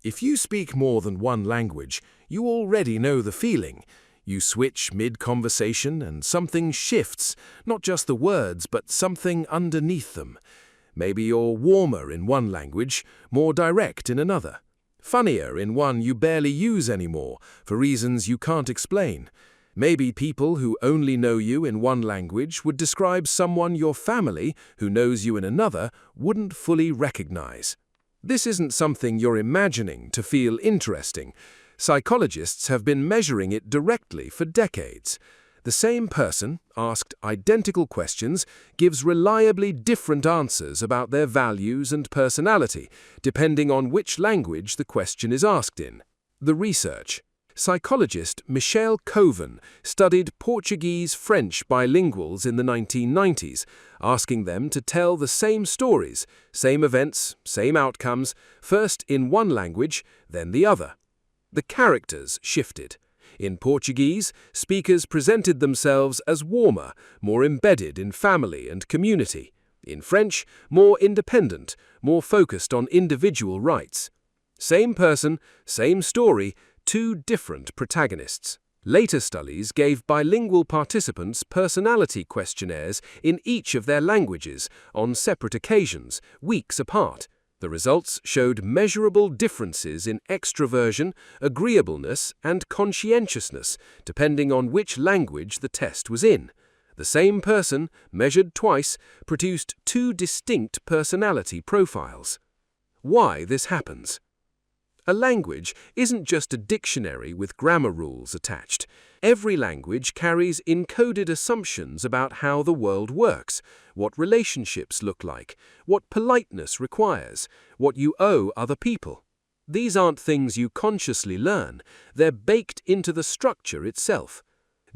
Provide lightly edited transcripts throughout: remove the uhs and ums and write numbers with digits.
If you speak more than one language, you already know the feeling. You switch mid-conversation and something shifts, not just the words, but something underneath them. Maybe you're warmer in one language, more direct in another. Funnier in one you barely use anymore, for reasons you can't explain. Maybe people who only know you in one language would describe someone your family, who knows you in another, wouldn't fully recognize. This isn't something you're imagining to feel interesting. Psychologists have been measuring it directly for decades. The same person, asked identical questions, gives reliably different answers about their values and personality, depending on which language the question is asked in. The research. Psychologist Michele Koven studied Portuguese-French bilinguals in the 1990s, asking them to tell the same stories, same events, same outcomes, first in one language, then the other. The characters shifted. In Portuguese, speakers presented themselves as warmer, more embedded in family and community. In French, more independent, more focused on individual rights. Same person, same story, two different protagonists. Later studies gave bilingual participants personality questionnaires in each of their languages on separate occasions, weeks apart. The results showed measurable differences in extroversion, agreeableness, and conscientiousness, depending on which language the test was in. The same person, measured twice, produced two distinct personality profiles. Why this happens? A language isn't just a dictionary with grammar rules attached. Every language carries encoded assumptions about how the world works, what relationships look like, what politeness requires, what you owe other people. These aren't things you consciously learn, they're baked into the structure itself.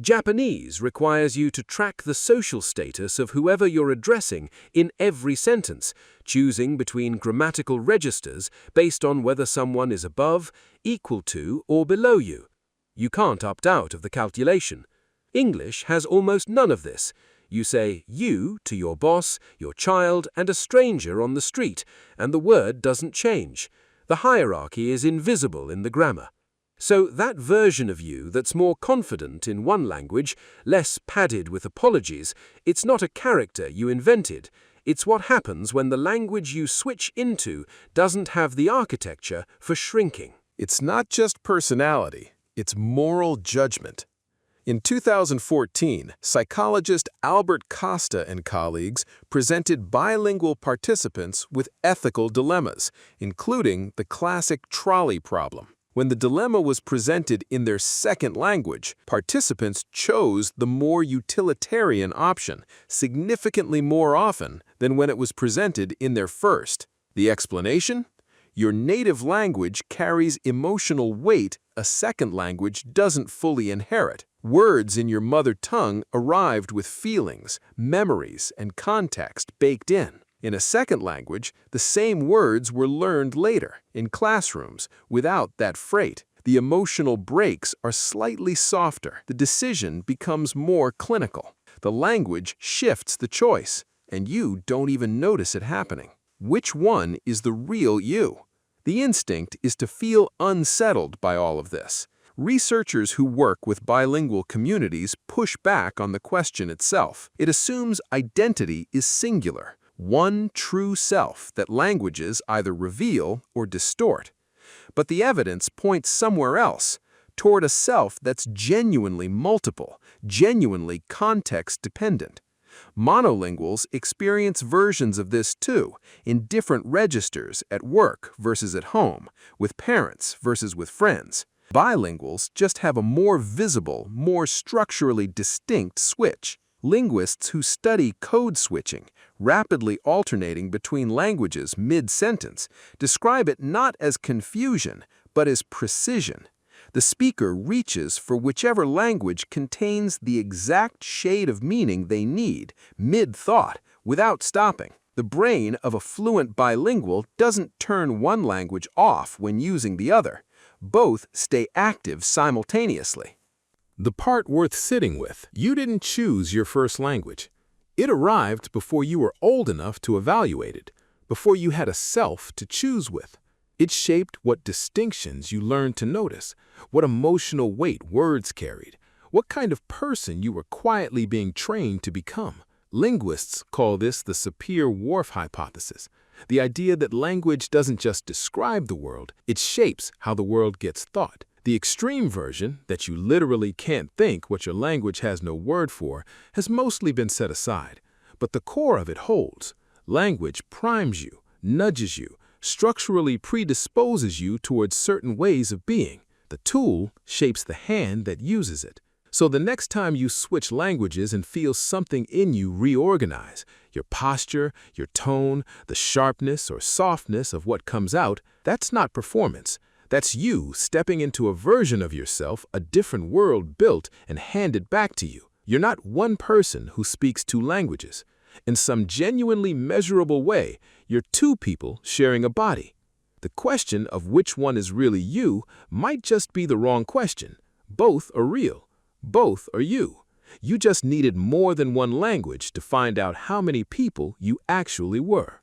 Japanese requires you to track the social status of whoever you're addressing in every sentence, choosing between grammatical registers based on whether someone is above, equal to, or below you. You can't opt out of the calculation. English has almost none of this. You say you to your boss, your child, and a stranger on the street, and the word doesn't change. The hierarchy is invisible in the grammar. So that version of you that's more confident in one language, less padded with apologies, it's not a character you invented. It's what happens when the language you switch into doesn't have the architecture for shrinking. It's not just personality, it's moral judgment. In 2014, psychologist Albert Costa and colleagues presented bilingual participants with ethical dilemmas, including the classic trolley problem. When the dilemma was presented in their second language, participants chose the more utilitarian option significantly more often than when it was presented in their first. The explanation? Your native language carries emotional weight a second language doesn't fully inherit. Words in your mother tongue arrived with feelings, memories, and context baked in. In a second language, the same words were learned later, in classrooms, without that freight. The emotional brakes are slightly softer. The decision becomes more clinical. The language shifts the choice, and you don't even notice it happening. Which one is the real you? The instinct is to feel unsettled by all of this. Researchers who work with bilingual communities push back on the question itself. It assumes identity is singular. One true self that languages either reveal or distort. But the evidence points somewhere else, toward a self that's genuinely multiple, genuinely context-dependent. Monolinguals experience versions of this too, in different registers at work versus at home, with parents versus with friends. Bilinguals just have a more visible, more structurally distinct switch. Linguists who study code switching, rapidly alternating between languages mid-sentence, describe it not as confusion, but as precision. The speaker reaches for whichever language contains the exact shade of meaning they need, mid-thought, without stopping. The brain of a fluent bilingual doesn't turn one language off when using the other. Both stay active simultaneously. The part worth sitting with, you didn't choose your first language. It arrived before you were old enough to evaluate it, before you had a self to choose with. It shaped what distinctions you learned to notice, what emotional weight words carried, what kind of person you were quietly being trained to become. Linguists call this the Sapir-Whorf hypothesis, the idea that language doesn't just describe the world, it shapes how the world gets thought. The extreme version, that you literally can't think what your language has no word for, has mostly been set aside. But the core of it holds. Language primes you, nudges you, structurally predisposes you towards certain ways of being. The tool shapes the hand that uses it. So the next time you switch languages and feel something in you reorganize, your posture, your tone, the sharpness or softness of what comes out, that's not performance. That's you stepping into a version of yourself, a different world built and handed back to you. You're not one person who speaks two languages. In some genuinely measurable way, you're two people sharing a body. The question of which one is really you might just be the wrong question. Both are real. Both are you. You just needed more than one language to find out how many people you actually were.